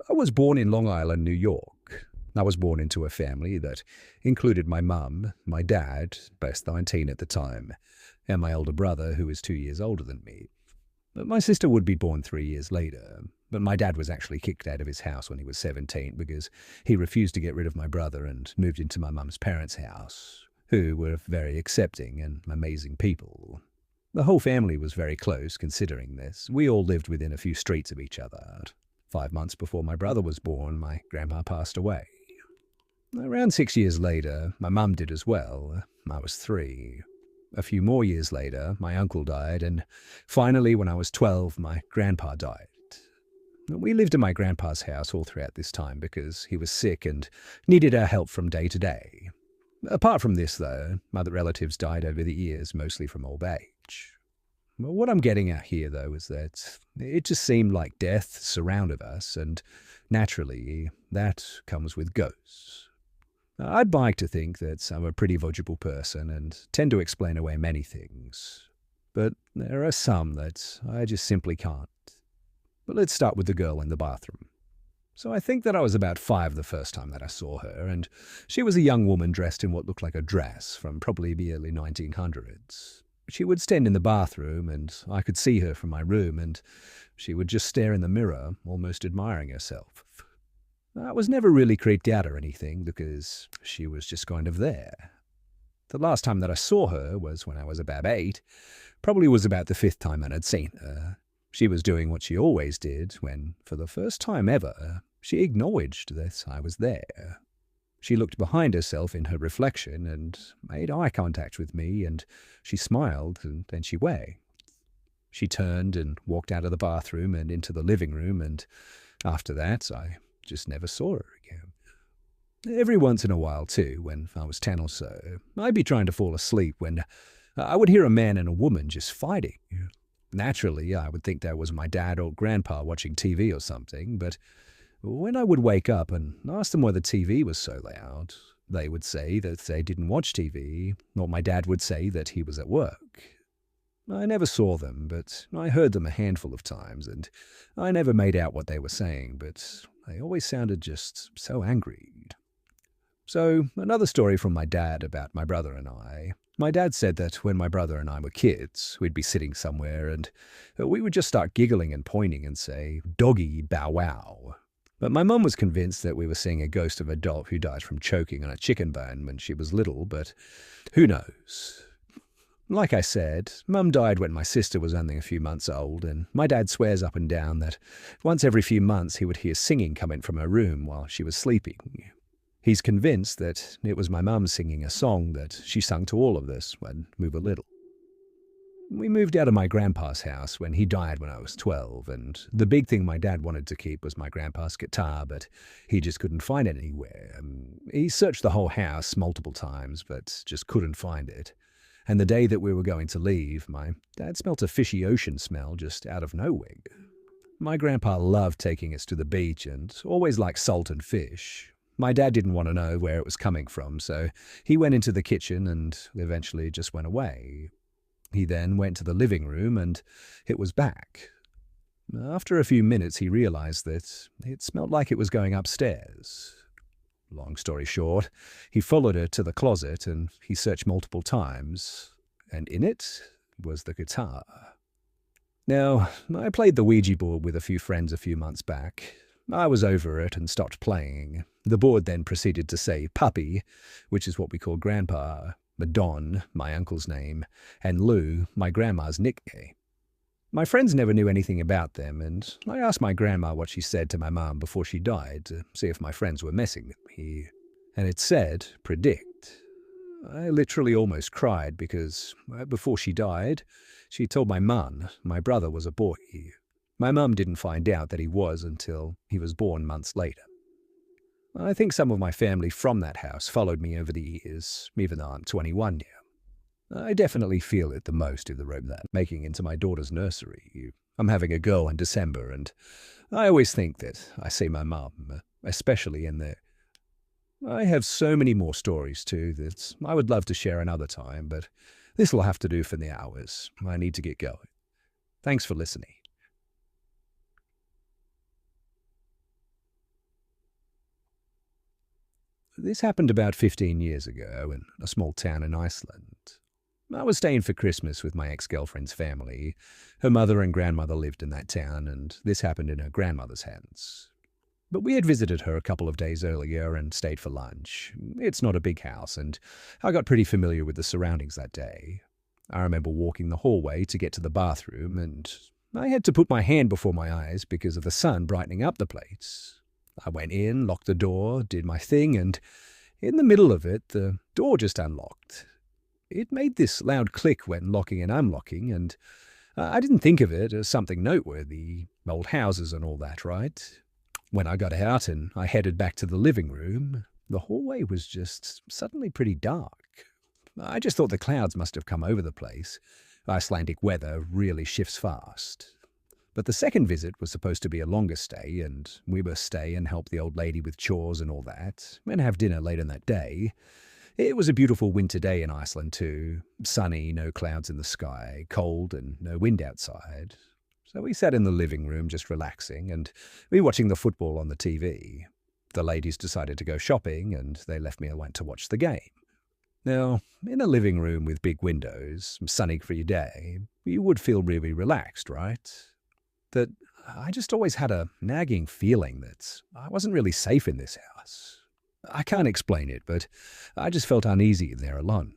I was born in Long Island, New York. I was born into a family that included my mum, my dad, both 19 at the time, and my older brother, who is 2 years older than me. But my sister would be born 3 years later, but my dad was actually kicked out of his house when he was 17 because he refused to get rid of my brother and moved into my mum's parents' house, who were very accepting and amazing people. The whole family was very close considering this. We all lived within a few streets of each other. 5 months before my brother was born, my grandpa passed away. Around 6 years later, my mum did as well. I was 3. A few more years later, my uncle died, and finally, when I was 12, my grandpa died. We lived in my grandpa's house all throughout this time because he was sick and needed our help from day to day. Apart from this, though, other relatives died over the years, mostly from old age. What I'm getting at here, though, is that it just seemed like death surrounded us, and naturally, that comes with ghosts. I'd like to think that I'm a pretty logical person and tend to explain away many things, but there are some that I just simply can't. But let's start with the girl in the bathroom. So I think that I was about 5 the first time that I saw her, and she was a young woman dressed in what looked like a dress from probably the early 1900s. She would stand in the bathroom, and I could see her from my room, and she would just stare in the mirror, almost admiring herself. I was never really creeped out or anything because she was just kind of there. The last time that I saw her was when I was about 8, probably was about the 5th time I had seen her. She was doing what she always did when, for the first time ever, she acknowledged that I was there. She looked behind herself in her reflection and made eye contact with me, and she smiled, and then she wagged. She turned and walked out of the bathroom and into the living room, and after that, I just never saw her again. Every once in a while, too, when I was 10 or so, I'd be trying to fall asleep when I would hear a man and a woman just fighting. Naturally, I would think that was my dad or grandpa watching TV or something, but when I would wake up and ask them why the TV was so loud, they would say that they didn't watch TV, or my dad would say that he was at work. I never saw them, but I heard them a handful of times, and I never made out what they were saying, but they always sounded just so angry. So, another story from my dad about my brother and I. My dad said that when my brother and I were kids, we'd be sitting somewhere and we would just start giggling and pointing and say, "Doggy, bow wow." But my mum was convinced that we were seeing a ghost of a dog who died from choking on a chicken bone when she was little, but who knows? Like I said, Mum died when my sister was only a few months old, and my dad swears up and down that once every few months he would hear singing coming from her room while she was sleeping. He's convinced that it was my mum singing a song that she sung to all of us when we were little. We moved out of my grandpa's house when he died when I was 12, and the big thing my dad wanted to keep was my grandpa's guitar, but he just couldn't find it anywhere. He searched the whole house multiple times, but just couldn't find it. And the day that we were going to leave, my dad smelt a fishy ocean smell just out of nowhere. My grandpa loved taking us to the beach and always liked salt and fish. My dad didn't want to know where it was coming from, so he went into the kitchen and eventually just went away. He then went to the living room and it was back. After a few minutes, he realized that it smelled like it was going upstairs. Long story short, he followed her to the closet and he searched multiple times, and in it was the guitar. Now, I played the Ouija board with a few friends a few months back. I was over it and stopped playing. The board then proceeded to say Puppy, which is what we call Grandpa, Don, my uncle's name, and Lou, my grandma's nickname. My friends never knew anything about them, and I asked my grandma what she said to my mum before she died to see if my friends were messing with me. And it said, predict. I literally almost cried because before she died, she told my mum my brother was a boy. My mum didn't find out that he was until he was born months later. I think some of my family from that house followed me over the years, even though I'm 21 now. I definitely feel it the most in the room that making into my daughter's nursery. I'm having a girl in December, and I always think that I see my mum. especially in there. I have so many more stories too that I would love to share another time, but this will have to do for the hours. I need to get going. Thanks for listening. This happened about 15 years ago in a small town in Iceland. I was staying for Christmas with my ex-girlfriend's family. Her mother and grandmother lived in that town, and this happened in her grandmother's hands. But we had visited her a couple of days earlier and stayed for lunch. It's not a big house, and I got pretty familiar with the surroundings that day. I remember walking the hallway to get to the bathroom, and I had to put my hand before my eyes because of the sun brightening up the place. I went in, locked the door, did my thing, and in the middle of it, the door just unlocked. It made this loud click when locking and unlocking, and I didn't think of it as something noteworthy. Old houses and all that, right? When I got out and I headed back to the living room, the hallway was just suddenly pretty dark. I just thought the clouds must have come over the place. Icelandic weather really shifts fast. But the second visit was supposed to be a longer stay, and we were stay and help the old lady with chores and all that, and have dinner later that day. It was a beautiful winter day in Iceland too. Sunny, no clouds in the sky, cold and no wind outside. So we sat in the living room just relaxing, and we were watching the football on the TV. The ladies decided to go shopping, and they left me alone to watch the game. Now, in a living room with big windows, sunny for your day, you would feel really relaxed, right? That I just always had a nagging feeling that I wasn't really safe in this house. I can't explain it, but I just felt uneasy there alone.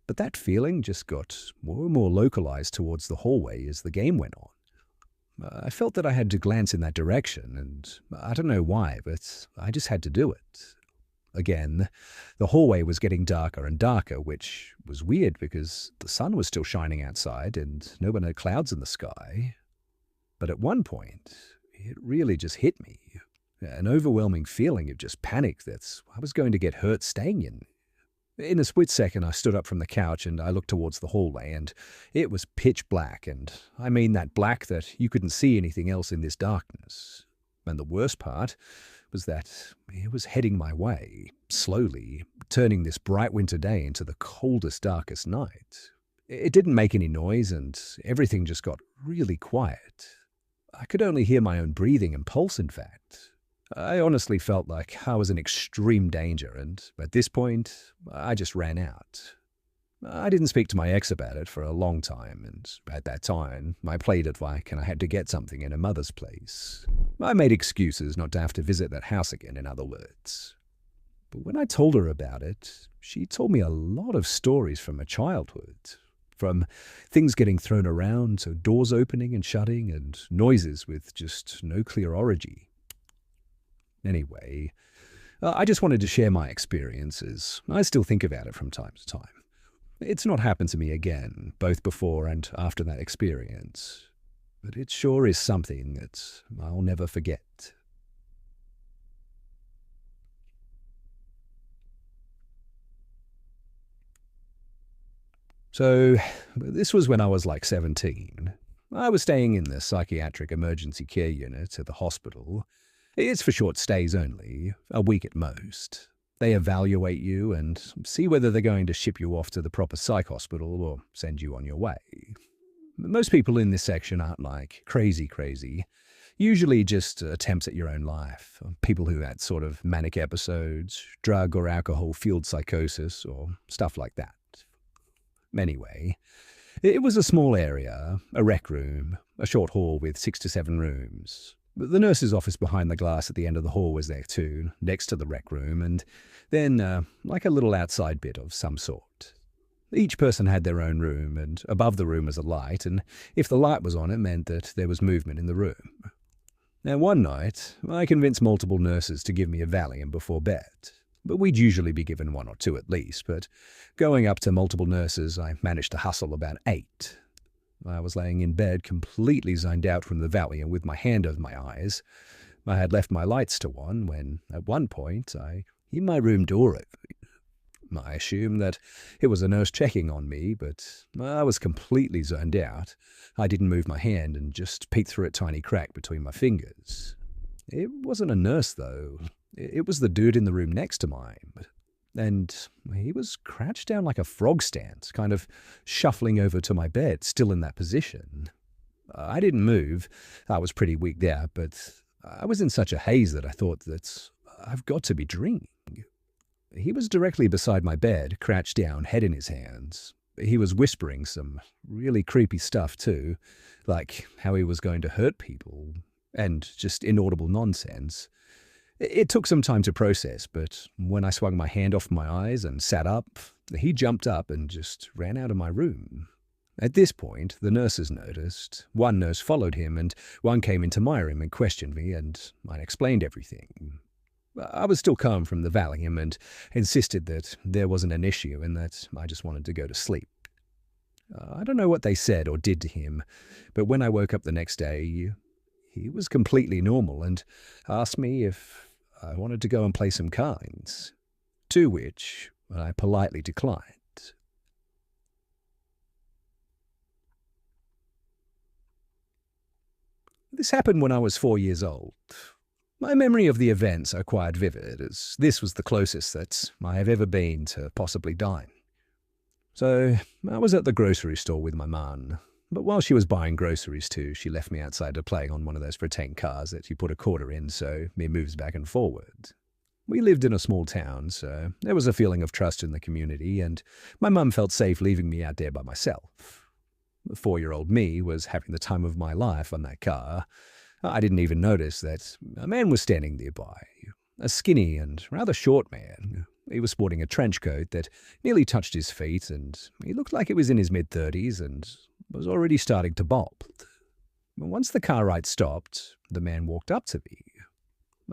But that feeling just got more and more localized towards the hallway as the game went on. I felt that I had to glance in that direction, and I don't know why, but I just had to do it. Again, the hallway was getting darker and darker, which was weird because the sun was still shining outside and no one had clouds in the sky. But at one point, it really just hit me. An overwhelming feeling of just panic that I was going to get hurt staying in. In a split second, I stood up from the couch and I looked towards the hallway, and it was pitch black, and I mean that black that you couldn't see anything else in this darkness. And the worst part was that it was heading my way, slowly, turning this bright winter day into the coldest, darkest night. It didn't make any noise, and everything just got really quiet. I could only hear my own breathing and pulse, in fact. I honestly felt like I was in extreme danger, and at this point, I just ran out. I didn't speak to my ex about it for a long time, and at that time, I played it like I had to get something in her mother's place. I made excuses not to have to visit that house again, in other words. But when I told her about it, she told me a lot of stories from her childhood. From things getting thrown around to doors opening and shutting and noises with just no clear origin. Anyway, I just wanted to share my experiences. I still think about it from time to time. It's not happened to me again, both before and after that experience. But it sure is something that I'll never forget. So, this was when I was like 17. I was staying in the psychiatric emergency care unit at the hospital. It's for short stays only, a week at most. They evaluate you and see whether they're going to ship you off to the proper psych hospital or send you on your way. Most people in this section aren't like crazy. Usually just attempts at your own life. People who had sort of manic episodes, drug or alcohol-fueled psychosis, or stuff like that. Anyway, it was a small area, a rec room, a short hall with 6 to 7 rooms. The nurse's office behind the glass at the end of the hall was there too, next to the rec room, and then like a little outside bit of some sort. Each person had their own room, and above the room was a light, and if the light was on, it meant that there was movement in the room. Now, one night, I convinced multiple nurses to give me a Valium before bed. But we'd usually be given 1 or 2 at least, but going up to multiple nurses, I managed to hustle about 8. I was laying in bed, completely zoned out from the Valium with my hand over my eyes. I had left my lights to on when, at one point, I hear my room door open. I assumed that it was a nurse checking on me, but I was completely zoned out. I didn't move my hand and just peeked through a tiny crack between my fingers. It wasn't a nurse, though. It was the dude in the room next to mine. And he was crouched down like a frog stance, kind of shuffling over to my bed, still in that position. I didn't move. I was pretty weak there, but I was in such a haze that I thought that I've got to be dreaming. He was directly beside my bed, crouched down, head in his hands. He was whispering some really creepy stuff too, like how he was going to hurt people, and just inaudible nonsense. It took some time to process, but when I swung my hand off my eyes and sat up, he jumped up and just ran out of my room. At this point, the nurses noticed. One nurse followed him, and one came into my room and questioned me, and I explained everything. I was still calm from the Valium and insisted that there wasn't an issue and that I just wanted to go to sleep. I don't know what they said or did to him, but when I woke up the next day, he was completely normal and asked me if I wanted to go and play some cards, to which I politely declined. This happened when I was 4 years old. My memory of the events are quite vivid, as this was the closest that I have ever been to possibly dying. So, I was at the grocery store with my mum, but while she was buying groceries too, she left me outside to play on one of those pretend cars that you put a quarter in so it moves back and forward. We lived in a small town, so there was a feeling of trust in the community, and my mum felt safe leaving me out there by myself. The 4-year-old me was having the time of my life on that car. I didn't even notice that a man was standing nearby, a skinny and rather short man. He was sporting a trench coat that nearly touched his feet, and he looked like he was in his mid-30s and was already starting to bob. Once the car ride stopped, the man walked up to me.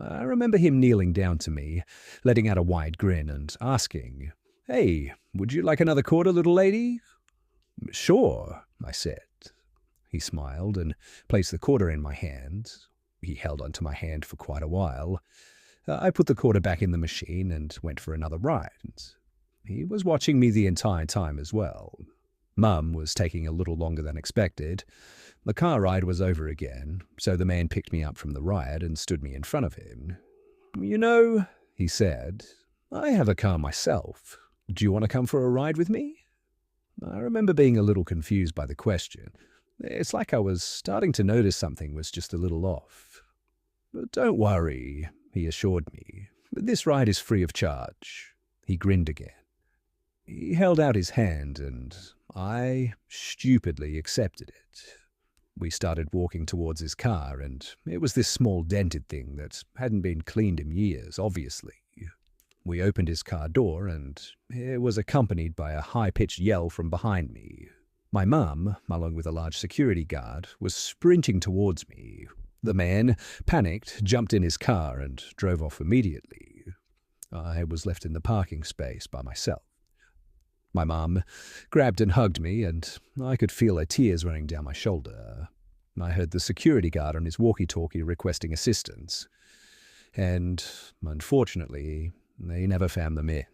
I remember him kneeling down to me, letting out a wide grin and asking, "Hey, would you like another quarter, little lady?" "Sure," I said. He smiled and placed the quarter in my hand. He held onto my hand for quite a while. I put the quarter back in the machine and went for another ride. He was watching me the entire time as well. Mum was taking a little longer than expected. The car ride was over again, so the man picked me up from the ride and stood me in front of him. "You know," he said, "I have a car myself. Do you want to come for a ride with me?" I remember being a little confused by the question. It's like I was starting to notice something was just a little off. "But don't worry," he assured me. "This ride is free of charge." He grinned again. He held out his hand, and I stupidly accepted it. We started walking towards his car, and it was this small dented thing that hadn't been cleaned in years, obviously. We opened his car door, and it was accompanied by a high-pitched yell from behind me. My mum, along with a large security guard, was sprinting towards me. The man, panicked, jumped in his car and drove off immediately. I was left in the parking space by myself. My mum grabbed and hugged me, and I could feel her tears running down my shoulder. I heard the security guard on his walkie-talkie requesting assistance, and unfortunately, they never found them in.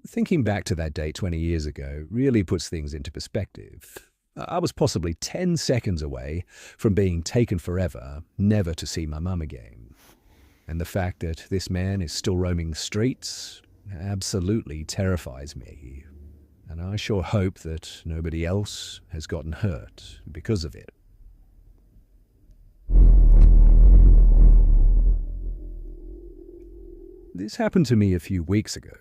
Thinking back to that date 20 years ago really puts things into perspective. I was possibly 10 seconds away from being taken forever, never to see my mum again. And the fact that this man is still roaming the streets absolutely terrifies me. And I sure hope that nobody else has gotten hurt because of it. This happened to me a few weeks ago.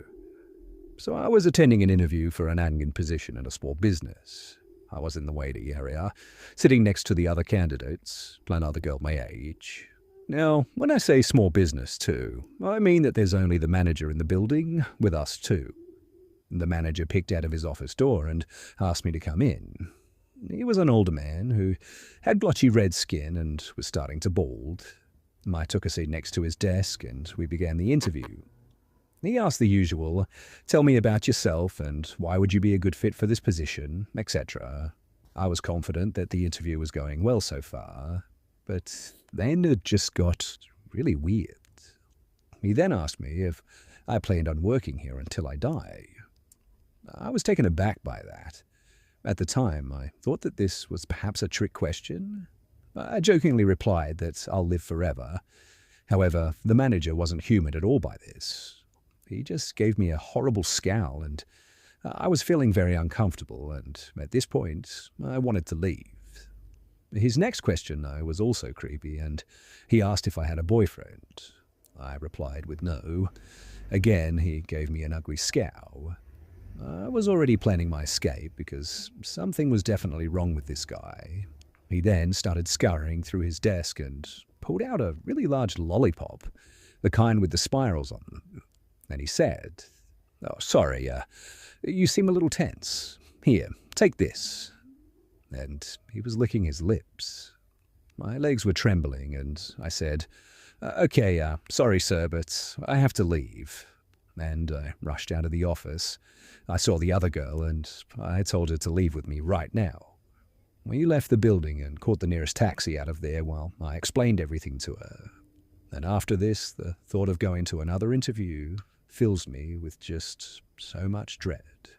So I was attending an interview for an admin position in a small business. I was in the waiting area, sitting next to the other candidates, another girl my age. Now, when I say small business too, I mean that there's only the manager in the building, with us too. The manager picked out of his office door and asked me to come in. He was an older man who had blotchy red skin and was starting to bald. I took a seat next to his desk and we began the interview. He asked the usual, "Tell me about yourself and why would you be a good fit for this position," etc. I was confident that the interview was going well so far, but then it just got really weird. He then asked me if I planned on working here until I die. I was taken aback by that. At the time, I thought that this was perhaps a trick question. I jokingly replied that I'll live forever. However, the manager wasn't humoured at all by this. He just gave me a horrible scowl, and I was feeling very uncomfortable, and at this point, I wanted to leave. His next question, though, was also creepy, and he asked if I had a boyfriend. I replied with no. Again, he gave me an ugly scowl. I was already planning my escape because something was definitely wrong with this guy. He then started scurrying through his desk and pulled out a really large lollipop, the kind with the spirals on them. And he said, "Oh, sorry, you seem a little tense. Here, take this." And he was licking his lips. My legs were trembling, and I said, "Okay, sorry, sir, but I have to leave." And I rushed out of the office. I saw the other girl, and I told her to leave with me right now. We left the building and caught the nearest taxi out of there while I explained everything to her. And after this, the thought of going to another interview fills me with just so much dread.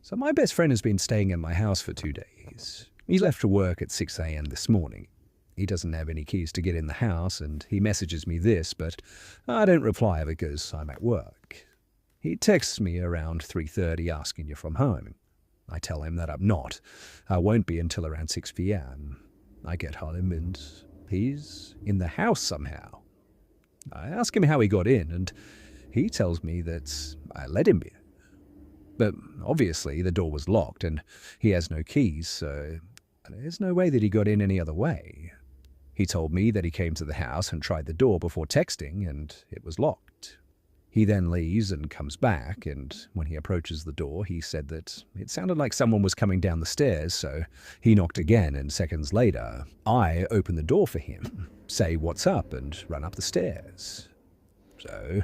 So my best friend has been staying in my house for 2 days. He left for work at 6 a.m. this morning. He doesn't have any keys to get in the house, and he messages me this, but I don't reply because I'm at work. He texts me around 3:30 asking if I'm home. I tell him that I'm not. I won't be until around 6 p.m. I get home and he's in the house somehow. I ask him how he got in, and he tells me that I let him in. But obviously the door was locked and he has no keys, so there's no way that he got in any other way. He told me that he came to the house and tried the door before texting, and it was locked. He then leaves and comes back, and when he approaches the door, he said that it sounded like someone was coming down the stairs, so he knocked again, and seconds later, I opened the door for him, say what's up, and run up the stairs. So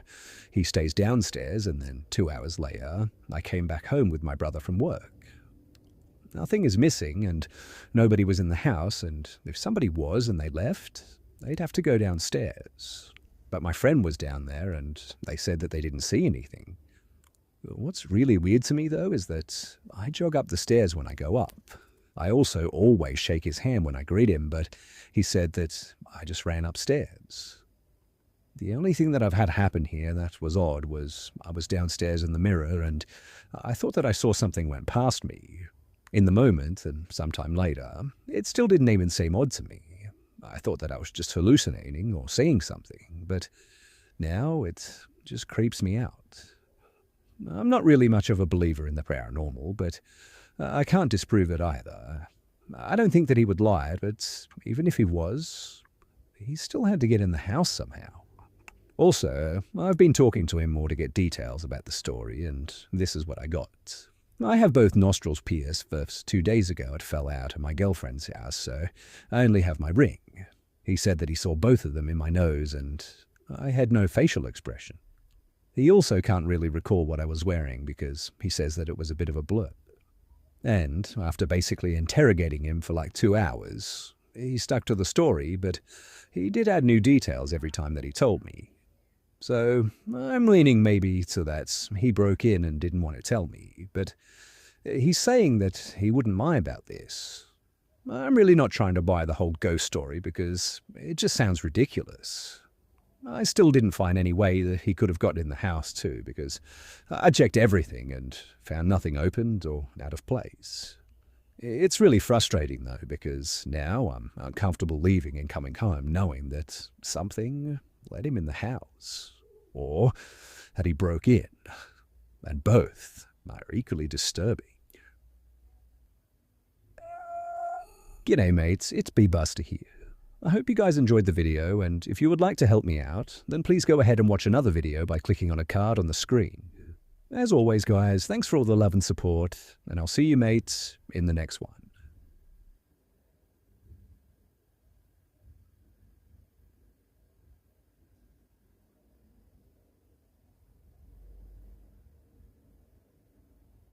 he stays downstairs, and then 2 hours later, I came back home with my brother from work. Nothing is missing, and nobody was in the house, and if somebody was and they left, they'd have to go downstairs. But my friend was down there, and they said that they didn't see anything. What's really weird to me, though, is that I jog up the stairs when I go up. I also always shake his hand when I greet him, but he said that I just ran upstairs. The only thing that I've had happen here that was odd was I was downstairs in the mirror, and I thought that I saw something went past me. In the moment, and sometime later, it still didn't even seem odd to me. I thought that I was just hallucinating or seeing something, but now it just creeps me out. I'm not really much of a believer in the paranormal, but I can't disprove it either. I don't think that he would lie, but even if he was, he still had to get in the house somehow. Also, I've been talking to him more to get details about the story, and this is what I got. I have both nostrils pierced. First 2 days ago it fell out at my girlfriend's house, so I only have my ring. He said that he saw both of them in my nose, and I had no facial expression. He also can't really recall what I was wearing because he says that it was a bit of a blur. And after basically interrogating him for like 2 hours, he stuck to the story, but he did add new details every time that he told me. So I'm leaning maybe to that he broke in and didn't want to tell me, but he's saying that he wouldn't lie about this. I'm really not trying to buy the whole ghost story because it just sounds ridiculous. I still didn't find any way that he could have gotten in the house too, because I checked everything and found nothing opened or out of place. It's really frustrating though, because now I'm uncomfortable leaving and coming home knowing that something let him in the house, or that he broke in, and both are equally disturbing. G'day mates, it's B-Buster here. I hope you guys enjoyed the video, and if you would like to help me out, then please go ahead and watch another video by clicking on a card on the screen. As always guys, thanks for all the love and support, and I'll see you mates in the next one.